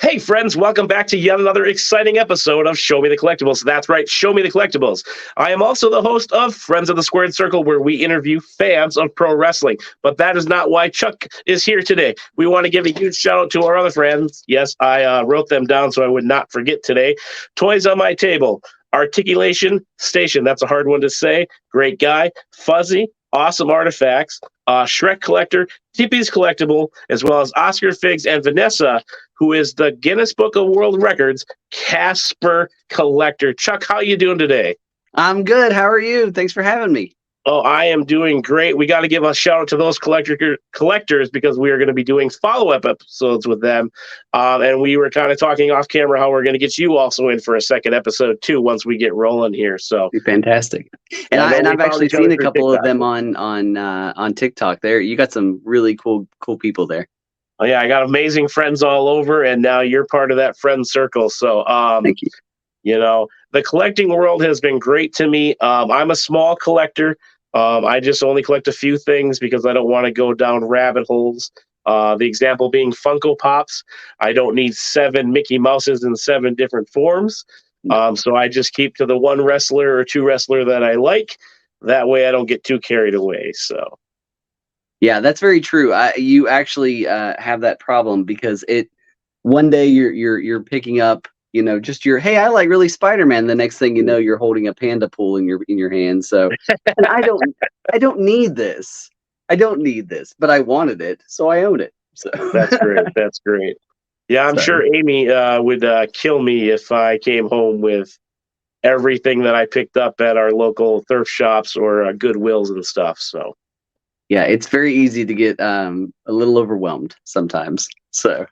Hey, friends, welcome back to yet another exciting episode of Show Me the Collectibles. That's right, Show Me the Collectibles. I am also the host of Friends of the Squared Circle, where we interview fans of pro wrestling. But that is not why Chuck is here today. We want to give a huge shout out to our other friends. Yes, I wrote them down so I would not forget today. Toys on My Table, Articulation Station. That's a hard one to say. Great guy. Fuzzy, awesome artifacts. Shrek Collector, Tippy's Collectible, as well as Oscar Figs and Vanessa, who is the Guinness Book of World Records Casper Collector. Chuck, how you doing today? I'm good. How are you? Thanks for having me. Oh, I am doing great. We got to give a shout out to those collectors because we are going to be doing follow-up episodes with them. And we were kind of talking off camera how we're going to get you also in for a second episode too once we get rolling here. So fantastic. And I've actually seen a couple of them on TikTok. There, you got some really cool people there. Oh yeah, I got amazing friends all over, and now you're part of that friend circle. So thank you. You know, the collecting world has been great to me. I'm a small collector. I just only collect a few things because I don't want to go down rabbit holes. The example being Funko Pops. I don't need 7 Mickey Mouses in 7 different forms. So I just keep to the one wrestler or 2 wrestler that I like. That way I don't get too carried away. So. Yeah, that's very true. You actually have that problem because one day you're picking up, just hey, I like really Spider-Man. The next thing you know, you're holding a panda pool in your hand. So, and I don't need this. I don't need this, but I wanted it, so I own it. So that's great. That's great. Yeah, I'm sure Amy would kill me if I came home with everything that I picked up at our local thrift shops or Goodwills and stuff. So. Yeah, it's very easy to get a little overwhelmed sometimes. So.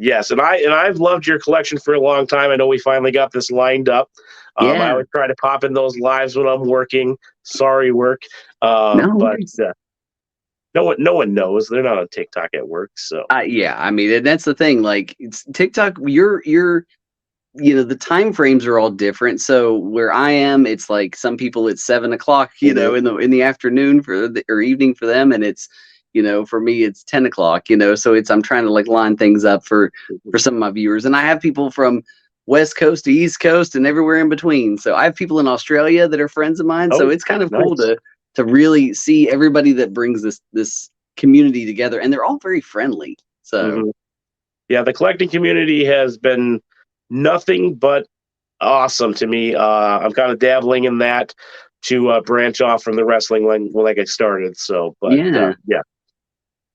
Yes, and I've loved your collection for a long time. I know we finally got this lined up. Yeah. I always try to pop in those lives when I'm working. Sorry, work. No one knows. They're not on TikTok at work. So yeah, I mean, that's the thing. Like, it's TikTok. You're the time frames are all different. So where I am, it's like some people it's 7 o'clock, in the afternoon or evening for them, and it's. For me, it's 10 o'clock, so I'm trying to line things up for some of my viewers. And I have people from West Coast to East Coast and everywhere in between. So I have people in Australia that are friends of mine. So it's kind of cool to really see everybody that brings this community together. And they're all very friendly. So yeah, the collecting community has been nothing but awesome to me. I'm kind of dabbling in that to branch off from the wrestling like I started. So, but yeah.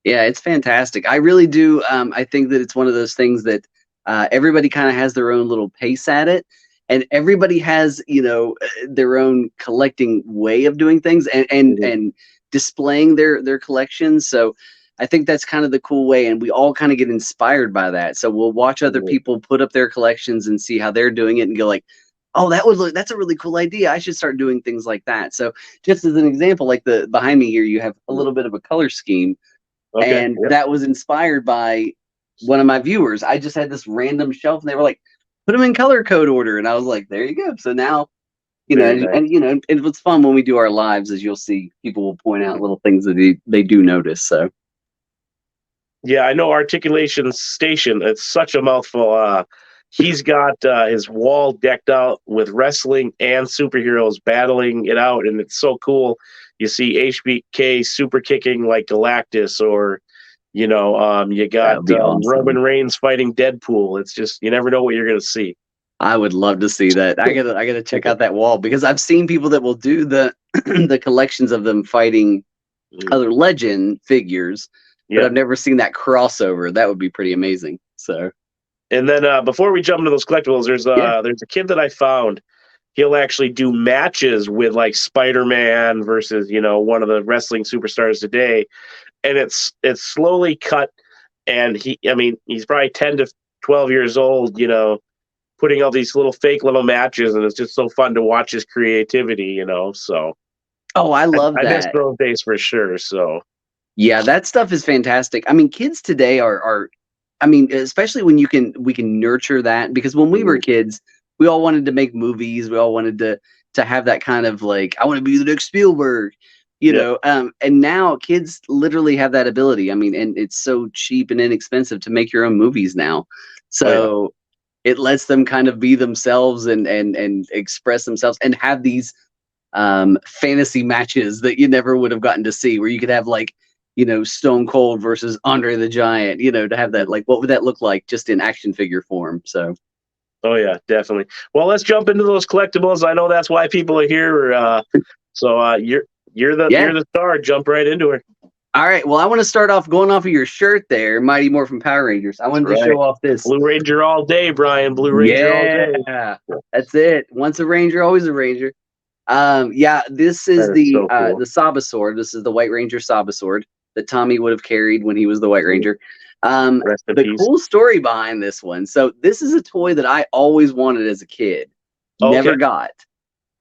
Yeah, it's fantastic. I really do. I think that it's one of those things that everybody kind of has their own little pace at it, and everybody has, their own collecting way of doing things and displaying their collections. So I think that's kind of the cool way, and we all kind of get inspired by that. So we'll watch other people put up their collections and see how they're doing it, and go like, oh, that's a really cool idea. I should start doing things like that. So just as an example, like the behind me here, you have a little bit of a color scheme. Okay, and that was inspired by one of my viewers. I just had this random shelf, and they were like, "Put them in color code order," and I was like, "There you go." So now, and it was fun when we do our lives, as you'll see, people will point out little things that they do notice. So, yeah, I know Articulation Station. It's such a mouthful. He's got his wall decked out with wrestling and superheroes battling it out, and it's so cool. You see HBK super kicking like Galactus, or you got awesome. Roman Reigns fighting Deadpool. It's just you never know what you're gonna see. I would love to see that. I gotta check out that wall because I've seen people that will do the the collections of them fighting other legend figures, but I've never seen that crossover. That would be pretty amazing. So. And then before we jump into those collectibles, there's a kid that I found. He'll actually do matches with like Spider-Man versus one of the wrestling superstars today, and it's slowly cut. And he's probably 10 to 12 years old, putting all these little fake little matches, and it's just so fun to watch his creativity, So I love that. I miss those days for sure. So yeah, that stuff is fantastic. I mean, kids today are. I mean, especially when we can nurture that, because when we were kids, we all wanted to make movies. We all wanted to have that kind of like, I want to be the next Spielberg, and now kids literally have that ability. I mean, and it's so cheap and inexpensive to make your own movies now. So it lets them kind of be themselves and express themselves and have these fantasy matches that you never would have gotten to see, where you could have like, Stone Cold versus Andre the Giant, to have that, like, what would that look like just in action figure form? So. Oh yeah, definitely. Well, let's jump into those collectibles. I know that's why people are here. So you're the star. Jump right into it. All right. Well, I want to start off going off of your shirt there, Mighty Morphin Power Rangers. I wanted to show off this. Blue Ranger all day, Brian. Blue Ranger all day. Yeah, that's it. Once a Ranger, always a Ranger. This is the Sabasword. This is the White Ranger Sabasword that Tommy would have carried when he was the White Ranger. The cool story behind this one. So this is a toy that I always wanted as a kid. Never got.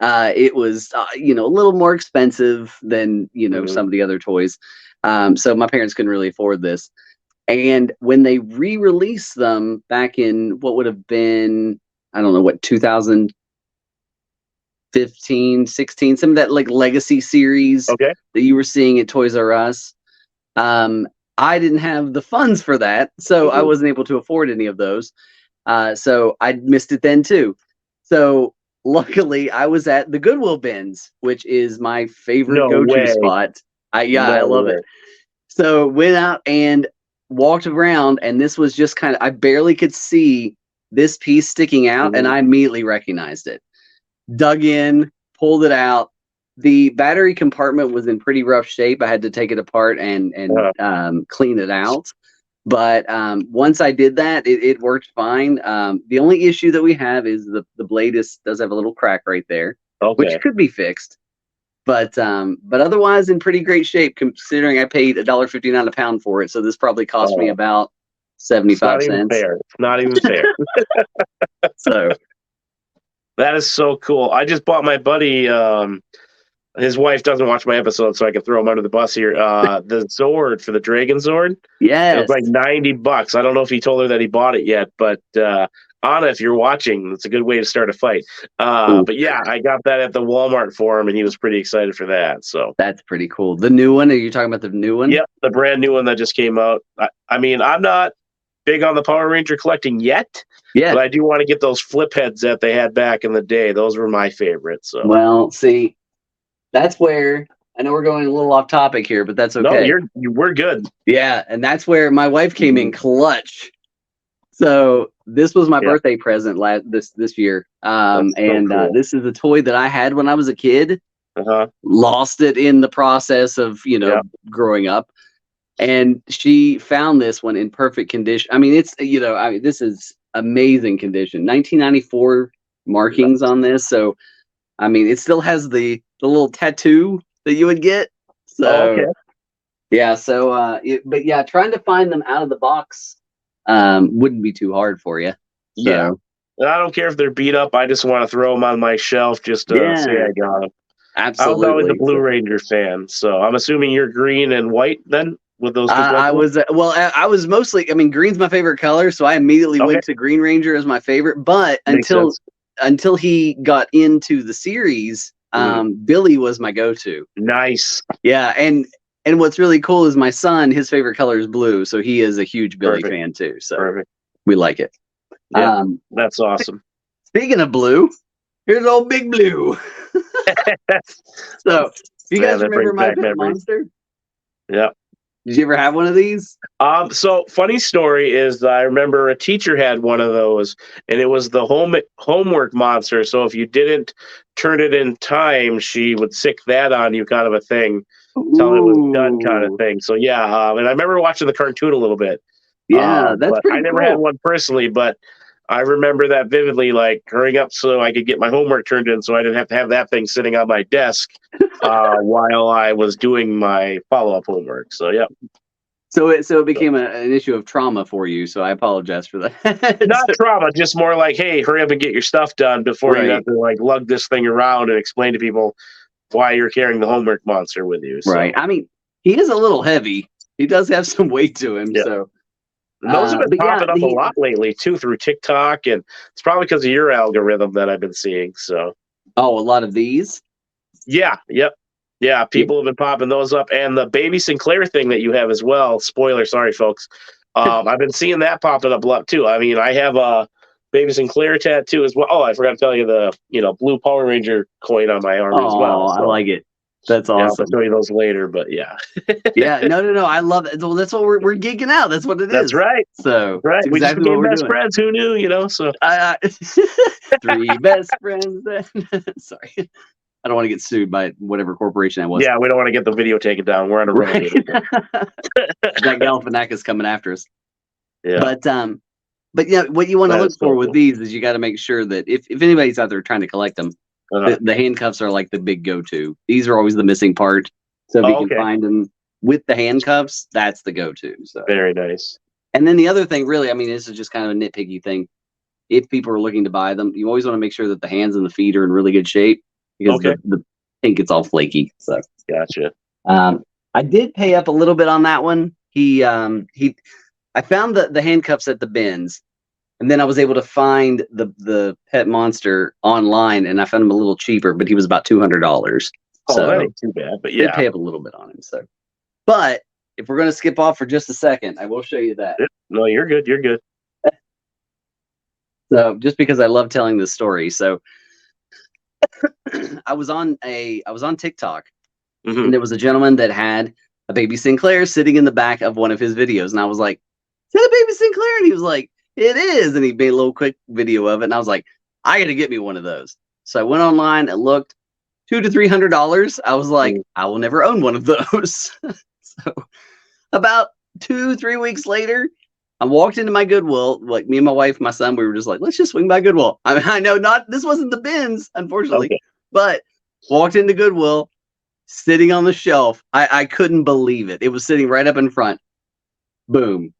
It was, a little more expensive than, some of the other toys. So my parents couldn't really afford this. And when they re-released them back in what would have been, I don't know, 2015, 16, some of that like legacy series that you were seeing at Toys R Us. I didn't have the funds for that, so I wasn't able to afford any of those. So I missed it then too. So luckily I was at the Goodwill bins, which is my favorite go-to spot. I love it. So went out and walked around, and this was just kind of, I barely could see this piece sticking out, and I immediately recognized it. Dug in, pulled it out. The battery compartment was in pretty rough shape. I had to take it apart and clean it out. But once I did that, it worked fine. The only issue that we have is the blade does have a little crack right there, which could be fixed. But otherwise in pretty great shape, considering I paid $1.59 a pound for it. So this probably cost me about 75 cents. It's not even fair. So that is so cool. I just bought my buddy. His wife doesn't watch my episode, so I can throw him under the bus here. The Zord for the Dragon Zord. Yeah, it was like $90. I don't know if he told her that he bought it yet, but Anna, if you're watching, it's a good way to start a fight. But yeah, I got that at the Walmart for him, and he was pretty excited for that. So that's pretty cool. The new one? Are you talking about the new one? Yep, the brand new one that just came out. I mean, I'm not big on the Power Ranger collecting yet. Yeah, but I do want to get those flip heads that they had back in the day. Those were my favorites. So. Well, see, that's where, I know we're going a little off topic here, but that's okay. No, we're good. Yeah, and that's where my wife came in clutch. So this was my birthday present this year. Cool. This is a toy that I had when I was a kid. Lost it in the process of, growing up. And she found this one in perfect condition. I mean, it's, this is amazing condition. 1994 markings on this. So, I mean, it still has the little tattoo that you would get. So, yeah. So, but yeah, trying to find them out of the box wouldn't be too hard for you. So. Yeah. And I don't care if they're beat up. I just want to throw them on my shelf just to say I got them. Absolutely. I was always a Blue Ranger fan. So I'm assuming you're green and white then with those two I was mostly, green's my favorite color. So I immediately went to Green Ranger as my favorite. But until he got into the series, Billy was my go-to. Nice. Yeah, and what's really cool is my son, his favorite color is blue, so he is a huge Billy fan too. So we like it. Yeah, that's awesome. Speaking of blue, here's old Big Blue. So, you guys remember My Pet Monster? Yeah. Did you ever have one of these? So funny story is I remember a teacher had one of those, and it was the homework monster. So if you didn't turn it in time, she would sick that on you, kind of a thing, until it was done, kind of thing. So yeah, and I remember watching the cartoon a little bit. Yeah, that's pretty cool. I never had one personally, but I remember that vividly, like hurrying up so I could get my homework turned in, so I didn't have to have that thing sitting on my desk while I was doing my follow-up homework. So yeah. So it became an issue of trauma for you. So I apologize for that. Not trauma, just more like, hey, hurry up and get your stuff done before you have to like lug this thing around and explain to people why you're carrying the homework monster with you. So. Right. I mean, he is a little heavy. He does have some weight to him. Yeah. So. Those have been popping up a lot lately too through TikTok, and it's probably because of your algorithm that I've been seeing. So, a lot of these. Yeah. Yep. Yeah. People have been popping those up, and the baby Sinclair thing that you have as well. Spoiler, sorry, folks. I've been seeing that popping up a lot too. I mean, I have a Baby Sinclair tattoo as well. Oh, I forgot to tell you the blue Power Ranger coin on my arm as well. Oh, I So like it. That's yeah, awesome. I'll show you those later. But yeah, Yeah, no. I love it. Well, that's what we're geeking out. That's what it is. that's right. So Right. that's We just exactly what became we're best doing. friends. Who knew? So three best friends. Sorry, I don't want to get sued by whatever corporation that was. yeah, we don't want to get the video taken down. We're on a road Right. here. That Galifianakis coming after us. Yeah. But yeah, what you want to That look is so for with cool. these is you got to make sure that if anybody's out there trying to collect them, the handcuffs are like the big go-to. These are always the missing part. So if you can find them with the handcuffs, that's the go-to. So very nice. And then the other thing, really, I mean, this is just kind of a nitpicky thing. If people are looking to buy them, you always want to make sure that the hands and the feet are in really good shape because the pink gets all flaky. So gotcha. I did pay up a little bit on that one. I found the handcuffs at the bins, and then I was able to find the pet monster online, and I found him a little cheaper, but he was about $200. Oh, so that ain't too bad. But yeah, did pay up a little bit on him. So, but if we're going to skip off for just a second, I will show you that. No, you're good. You're good. So just because I love telling this story. So I was on TikTok, and there was a gentleman that had a baby Sinclair sitting in the back of one of his videos. And I was like, is that a baby Sinclair? And he was like, it is. And he made a little quick video of it. And I was like, I got to get me one of those. So I went online and looked, $200 to $300. I was like, I will never own one of those. So about 2-3 weeks later, I walked into my Goodwill, like me and my wife, my son, we were just like, let's just swing by Goodwill. I mean, I know this wasn't the bins, unfortunately, but walked into Goodwill, sitting on the shelf. I couldn't believe it. It was sitting right up in front. Boom.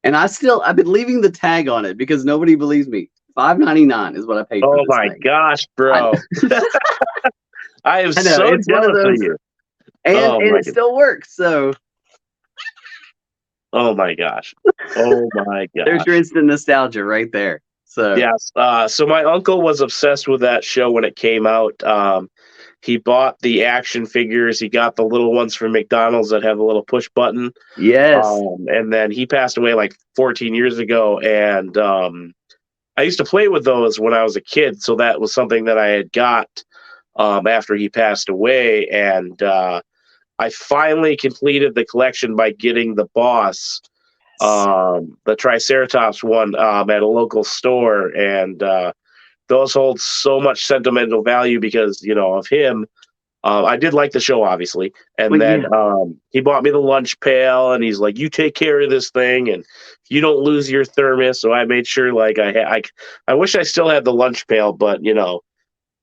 And I've been leaving the tag on it because nobody believes me. $5.99 is what I paid for this my thing. gosh, bro. I am so it's jealous one of those, of you. And it still works. So oh my gosh. Oh my gosh. There's your instant nostalgia right there. So yes. So my uncle was obsessed with that show when it came out. He bought the action figures. He got the little ones from McDonald's that have a little push button. Yes. And then he passed away like 14 years ago. And I used to play with those when I was a kid. So that was something that I had got after he passed away. And I finally completed the collection by getting the boss, the Triceratops one at a local store. And those hold so much sentimental value because, of him. I did like the show, obviously. And he bought me the lunch pail, and he's like, you take care of this thing, and you don't lose your thermos. So I made sure, like, I wish I still had the lunch pail, but, that's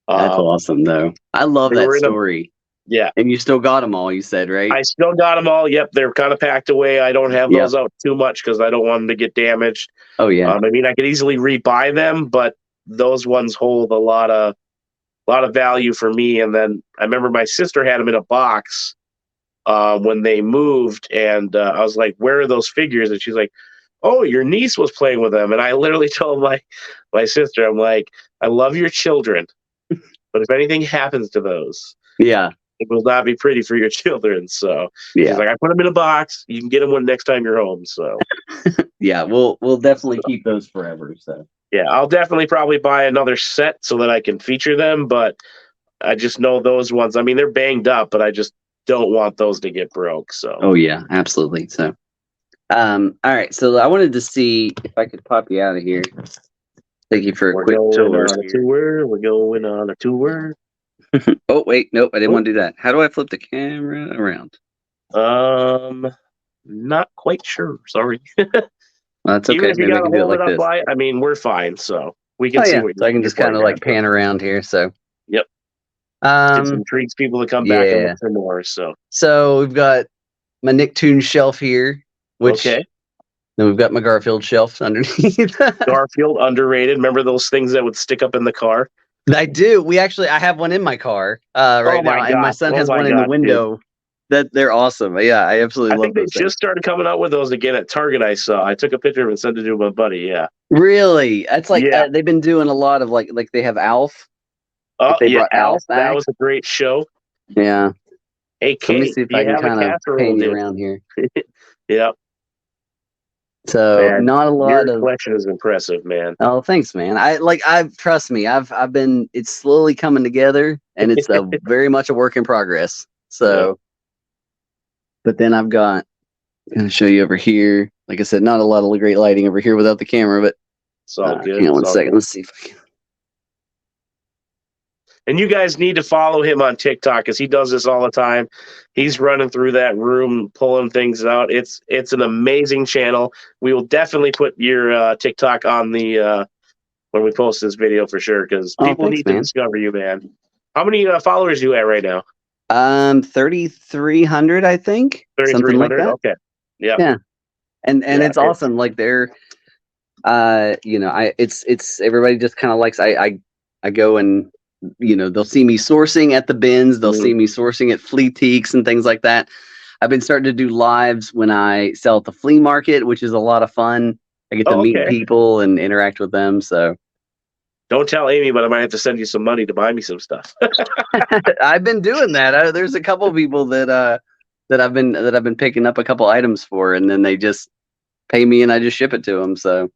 awesome, though. I love that story. Yeah. And you still got them all, you said, right? I still got them all. Yep. They're kind of packed away. I don't have those out too much because I don't want them to get damaged. Oh, yeah. I mean, I could easily rebuy them, but those ones hold a lot of value for me. And then I remember my sister had them in a box when they moved, and I was like, where are those figures? And she's like, oh, your niece was playing with them. And I literally told my sister, I'm like, I love your children, but if anything happens to those, it will not be pretty for your children. So she's like, I put them in a box. You can get them next time you're home. So we'll definitely keep those forever. So yeah, I'll definitely probably buy another set so that I can feature them. But I just know those ones. I mean, they're banged up, but I just don't want those to get broke. So oh yeah, absolutely. So all right. So I wanted to see if I could pop you out of here. Thank you for a quick tour. We're going on a tour. Oh wait, nope, I didn't want to do that. How do I flip the camera around? Not quite sure. Sorry. That's okay. Even if you Maybe I gotta can do it hold like it up this. I mean, we're fine. So we can see what so I can just kind of like pan around here. So yep. It intrigues people to come back and look for more. So we've got my Nicktoons shelf here, which then we've got my Garfield shelf underneath. Garfield, underrated. Remember those things that would stick up in the car? I do. I have one in my car right now, and my son has one in the window. Dude. They're awesome. Yeah, I absolutely love those. I think they just started coming out with those again at Target. I took a picture of it and sent it to my buddy. Yeah. Really? That's like they've been doing a lot of like they have Alf. Oh, yeah, Alf. That was a great show. Yeah. Hey, Kate, let me see if I can kind of pan you around here. Yep. So Man, not a your lot of. collection is impressive, man. Oh, thanks, man. I've trust me. I've been. It's slowly coming together, and it's a very much a work in progress. So, Yeah. but then I've got. I'm gonna show you over here. Like I said, not a lot of great lighting over here without the camera, but It's all good. hang on It's one all second. good. Let's see if I can. And you guys need to follow him on TikTok because he does this all the time. He's running through that room, pulling things out. It's an amazing channel. We will definitely put your TikTok on the when we post this video for sure because Oh, people thanks, need to man. discover you, man. How many followers you at right now? 3,300, I think, something like 3,300. that. Okay. Yeah. Yeah, and Yeah. it's awesome. Like they're, it's everybody just kind of likes. I go and they'll see me sourcing at the bins. They'll see me sourcing at flea teaks and things like that. I've been starting to do lives when I sell at the flea market, which is a lot of fun. I get to meet okay. people and interact with them. So Don't tell Amy, but I might have to send you some money to buy me some stuff. I've been doing that. There's a couple people that I've been picking up a couple items for, and then they just pay me and I just ship it to them. So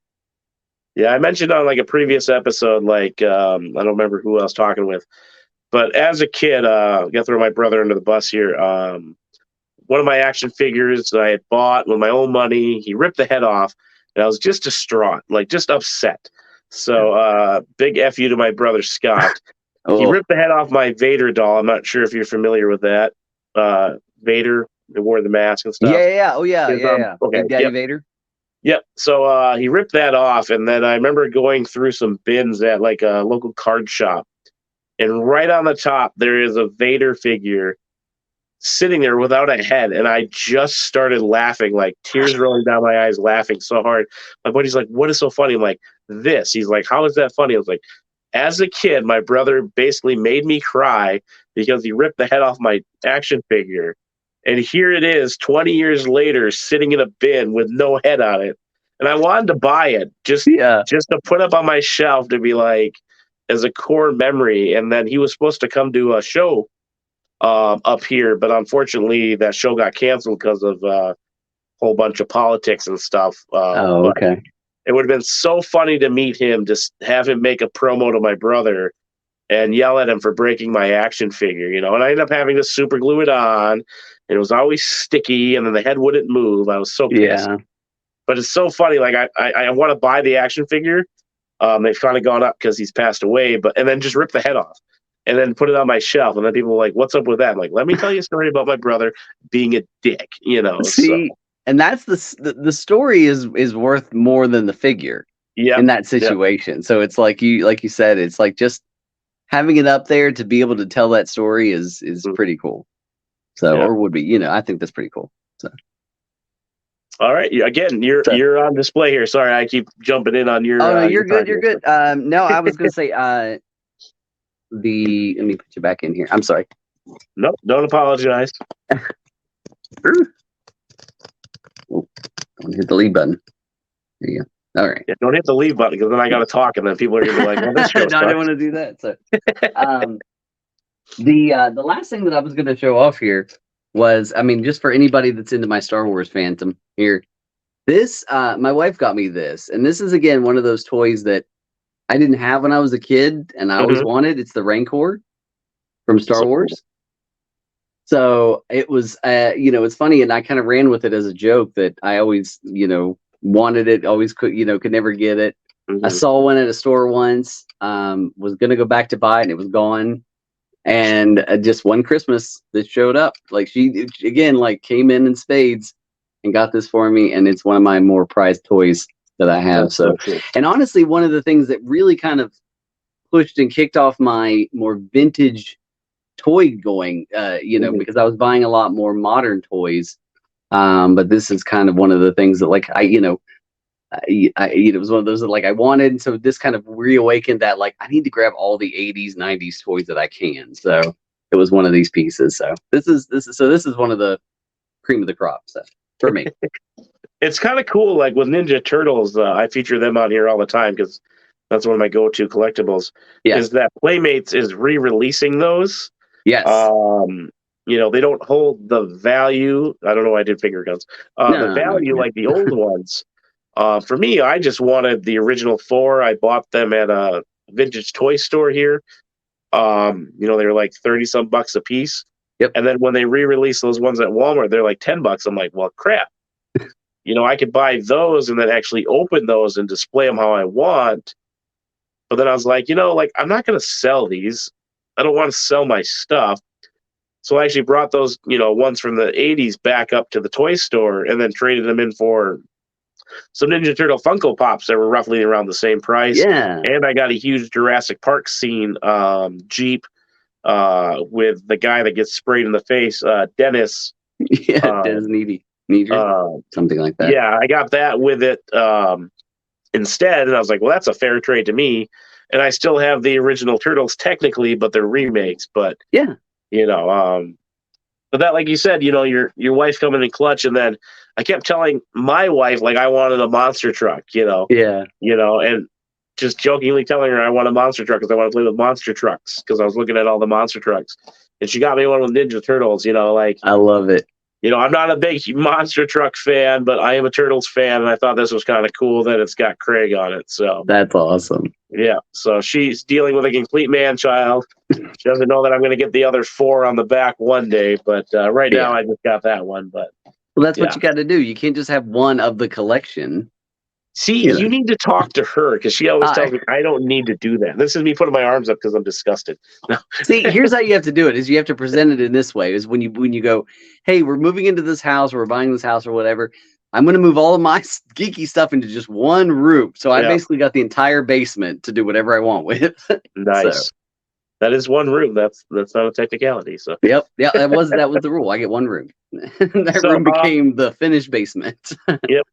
Yeah, I mentioned on like a previous episode, like I don't remember who I was talking with, but as a kid, I got to throw my brother under the bus here. One of my action figures that I had bought with my own money, he ripped the head off, and I was just distraught, like just upset. So big F you to my brother Scott. He oh ripped the head off my Vader doll. I'm not sure if you're familiar with that. Vader, who wore the mask and stuff. yeah, oh yeah, His, yeah. okay, Big Daddy yep. Vader. Yep. So he ripped that off, and then I remember going through some bins at like a local card shop, and right on the top there is a Vader figure sitting there without a head, and I just started laughing, like tears rolling down my eyes, laughing so hard. My buddy's like, "What is so funny?" I'm like, "This." He's like, "How is that funny?" I was like, "As a kid, my brother basically made me cry because he ripped the head off my action figure." And here it is 20 years later sitting in a bin with no head on it. And I wanted to buy it just Yeah. to put up on my shelf to be like as a core memory. And then he was supposed to come to a show up here, but unfortunately that show got canceled because of a whole bunch of politics and stuff. Oh, But okay. it would have been so funny to meet him, just have him make a promo to my brother and yell at him for breaking my action figure, and I ended up having to super glue it on, and it was always sticky, and then the head wouldn't move. I was so pissed. Yeah. But it's so funny. Like I want to buy the action figure. They've kind of gone up because he's passed away, and then just rip the head off, and then put it on my shelf, and then people are like, "What's up with that?" I'm like, "Let me tell you a story about my brother being a dick." See, So and that's the story is worth more than the figure yeah, in that situation. So it's like you said, it's like just having it up there to be able to tell that story is pretty cool. So yeah. or would be, I think that's pretty cool. So All right, again, you're on display here. Sorry, I keep jumping in on your. oh no, your you're good. time You're here. good. No, I was gonna say let me put you back in here. I'm sorry. Nope, don't apologize. Oh, don't hit the leave button. There you go. All right. Yeah, don't hit the leave button because then I got to talk, and then people are gonna be like, "Well, this show No, I didn't sucks." want to do that. So, the last thing that I was going to show off here was, I mean, just for anybody that's into my Star Wars fandom here, this my wife got me this, and this is again one of those toys that I didn't have when I was a kid, and I always wanted. It's the Rancor from Star Wars. So it was, it's funny, and I kind of ran with it as a joke that I always, wanted it, always could never get it. I saw one at a store once, was gonna go back to buy it, and it was gone. And just one Christmas that showed up, like she again, like came in spades and got this for me, and it's one of my more prized toys that I have. So cool. and honestly, one of the things that really kind of pushed and kicked off my more vintage toy going, because I was buying a lot more modern toys. But this is kind of one of the things that, like, it was one of those that like I wanted. And so this kind of reawakened that, like, I need to grab all the 80s, 90s toys that I can. So it was one of these pieces. So this is one of the cream of the crop stuff for me. It's kind of cool. Like with Ninja Turtles, I feature them on here all the time because that's one of my go-to collectibles. Yeah. Is that Playmates is re-releasing those? Yes. They don't hold the value. I don't know why I did finger guns. The value like the old ones. For me, I just wanted the original 4. I bought them at a vintage toy store here. They were like 30 some bucks a piece. Yep. And then when they re-release those ones at Walmart, they're like 10 bucks. I'm like, well, crap. I could buy those and then actually open those and display them how I want. But then I was like, I'm not going to sell these. I don't want to sell my stuff. So I actually brought those, ones from the 80s back up to the toy store and then traded them in for some Ninja Turtle Funko Pops that were roughly around the same price. Yeah. And I got a huge Jurassic Park scene Jeep with the guy that gets sprayed in the face, Dennis. Yeah, Dennis Needer, something like that. Yeah, I got that with it instead, and I was like, well, that's a fair trade to me. And I still have the original Turtles technically, but they're remakes. But yeah, but that, like you said, your wife coming in clutch, and then I kept telling my wife like I wanted a monster truck, yeah, and just jokingly telling her I want a monster truck because I want to play with monster trucks because I was looking at all the monster trucks, and she got me one with Ninja Turtles. I love it. I'm not a big monster truck fan, but I am a Turtles fan, and I thought this was kind of cool that it's got Craig on it. So that's awesome. Yeah, so she's dealing with a complete man-child. She doesn't know that I'm going to get the other 4 on the back one day, but right now I just got that one. But that's what you got to do. You can't just have one of the collection. See, you need to talk to her because she always tells me I don't need to do that. This is me putting my arms up because I'm disgusted. No. See, here's how you have to do it: is you have to present it in this way. Is when you go, hey, we're moving into this house, or we're buying this house, or whatever. I'm going to move all of my geeky stuff into just one room. So I basically got the entire basement to do whatever I want with. Nice. So. That is one room. That's not a technicality. So Yep. Yeah, that was the rule. I get one room. That room became the finished basement. Yep.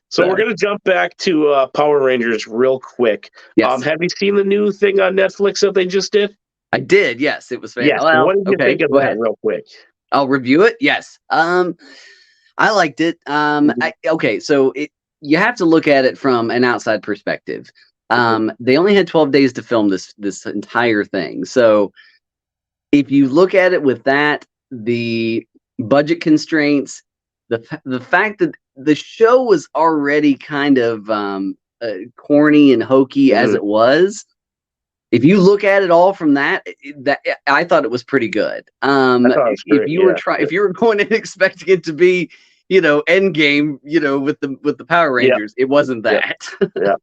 So we're going to jump back to Power Rangers real quick. Yes. Have you seen the new thing on Netflix that they just did? I did. Yes, it was fantastic. Yes. Well, what did you think of that real quick? I'll review it. Yes. I liked it. So you have to look at it from an outside perspective. They only had 12 days to film this entire thing. So if you look at it with that, the budget constraints, the fact that the show was already kind of corny and hokey as it was, if you look at it all from that I thought it was pretty good. If you were going in expecting it to be, Endgame, with the Power Rangers, it wasn't that. Yeah.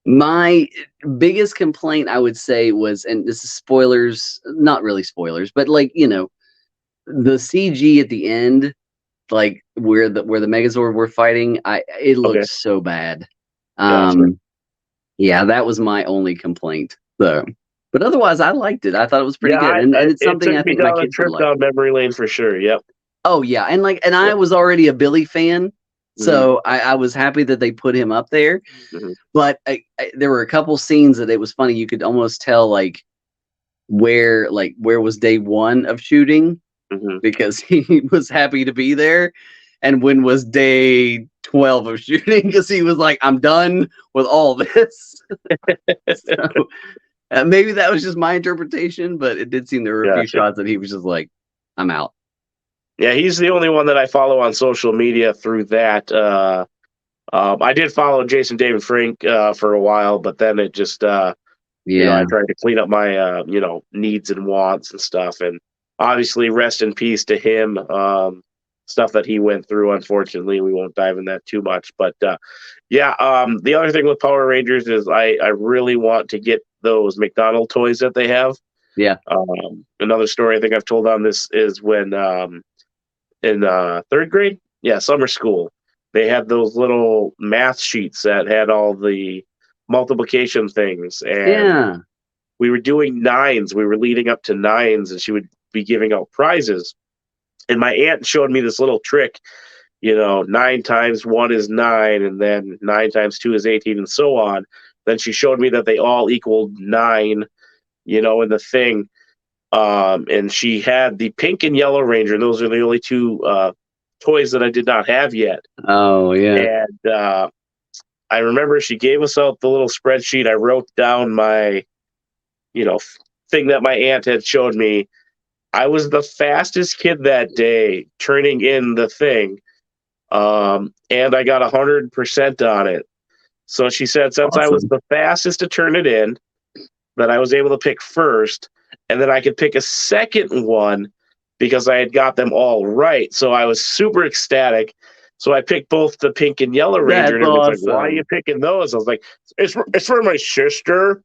My biggest complaint, I would say, was, and this is spoilers, not really spoilers, but the CG at the end, like where the Megazord were fighting, it looked so bad. Yeah, that was my only complaint. So, but otherwise, I liked it. I thought it was pretty good, and it's something I think my kids would like. Down memory lane for sure. Yep. Oh yeah, and I was already a Billy fan, so I was happy that they put him up there. But there were a couple scenes that it was funny. You could almost tell where was day 1 of shooting, because he was happy to be there, and when was day 12 of shooting, because he was like, I'm done with all this. So, maybe that was just my interpretation, but it did seem there were a few shots that he was just like, I'm out. Yeah, he's the only one that I follow on social media through that. I did follow Jason David Frank for a while, but then it just I tried to clean up my needs and wants and stuff, and obviously rest in peace to him. Stuff that he went through, unfortunately, we won't dive in that too much. But the other thing with Power Rangers is I really want to get those McDonald toys that they have. Yeah. Another story I think I've told on this is when in 3rd grade, summer school, they had those little math sheets that had all the multiplication things, and we were doing 9s. We were leading up to 9s, and she would be giving out prizes. And my aunt showed me this little trick, 9 times 1 is 9, and then 9 times 2 is 18, and so on. Then she showed me that they all equaled 9, in the thing. And she had the pink and yellow Ranger, and those are the only 2 toys that I did not have yet. Oh, yeah. And I remember she gave us out the little spreadsheet. I wrote down my, thing that my aunt had showed me. I was the fastest kid that day turning in the thing. and I got 100% on it. So she said, since I was Awesome. the fastest to turn it in, that I was able to pick first, and then I could pick a second one because I had got them all right. So I was super ecstatic. So I picked both the pink and yellow ranger, That's and everyone's like, "Why are awesome. you picking those?" I was like, "It's for my sister.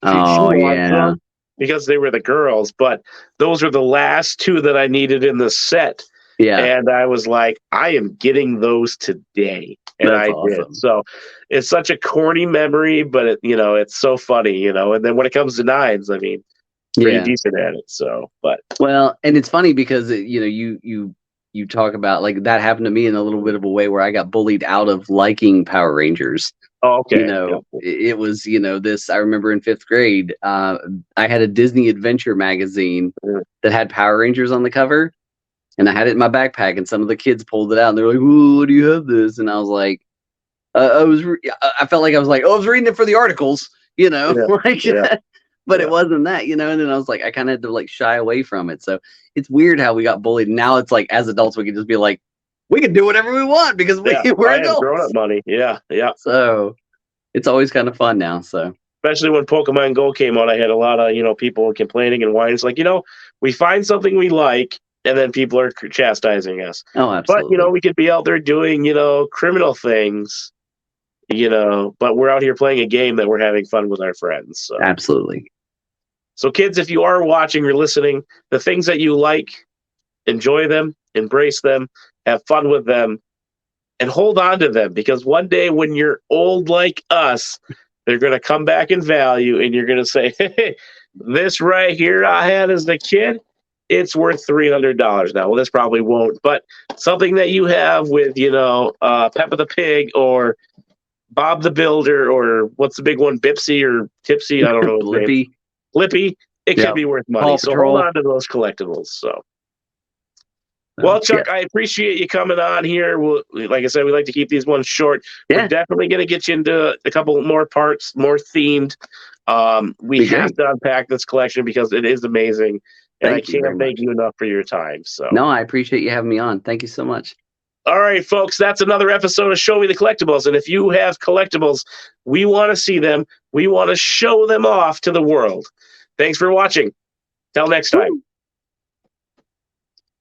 She Oh wants yeah. them because they were the girls." But those were the last two that I needed in the set. Yeah. And I was like, I am getting those today. And That's I did. awesome. So it's such a corny memory, but it's so funny. And then when it comes to nines, I mean, pretty Yeah. decent at it. So, but Well, and it's funny because you talk about like that happened to me in a little bit of a way where I got bullied out of liking Power Rangers. okay. It was this. I remember in 5th grade, I had a Disney Adventure magazine that had Power Rangers on the cover, and I had it in my backpack. And some of the kids pulled it out, and they're like, "Ooh, do you have this?" And I was like, I felt like I was like, "Oh, I was reading it for the articles," Yeah, like. yeah, But yeah. it wasn't that, and then I was like, I kind of had to like shy away from it. So it's weird how we got bullied. Now it's like as adults, we can just be like, we can do whatever we want because we're I had grown up adults. money. Yeah, yeah. So it's always kind of fun now. So Especially when Pokemon Go came out, I had a lot of people complaining and whining. It's like we find something we like, and then people are chastising us. oh, But absolutely, we could be out there doing criminal things. But we're out here playing a game that we're having fun with our friends. absolutely. So kids, if you are watching or listening, the things that you like, enjoy them, embrace them, have fun with them, and hold on to them, because one day when you're old like us, they're going to come back in value, and you're going to say, hey, this right here I had as a kid, it's worth $300 now. Well, this probably won't, but something that you have with, Peppa the Pig or Bob the Builder, or what's the big one, Bipsy or Tipsy? I don't know his name. Blippi. Blippi, it Yeah. could be worth money. Paw So Patrol. hold on to those collectibles. So, well, Chuck, I appreciate you coming on here. Like I said, we like to keep these ones short. Yeah. We're definitely going to get you into a couple more parts, more themed. We Be have great. to unpack this collection because it is amazing, and Thank I you very can't thank much. you enough for your time. So, No, I appreciate you having me on. Thank you so much. all right, folks, that's another episode of Show Me the Collectibles. And if you have collectibles, we want to see them. We want to show them off to the world. Thanks for watching. Till next time.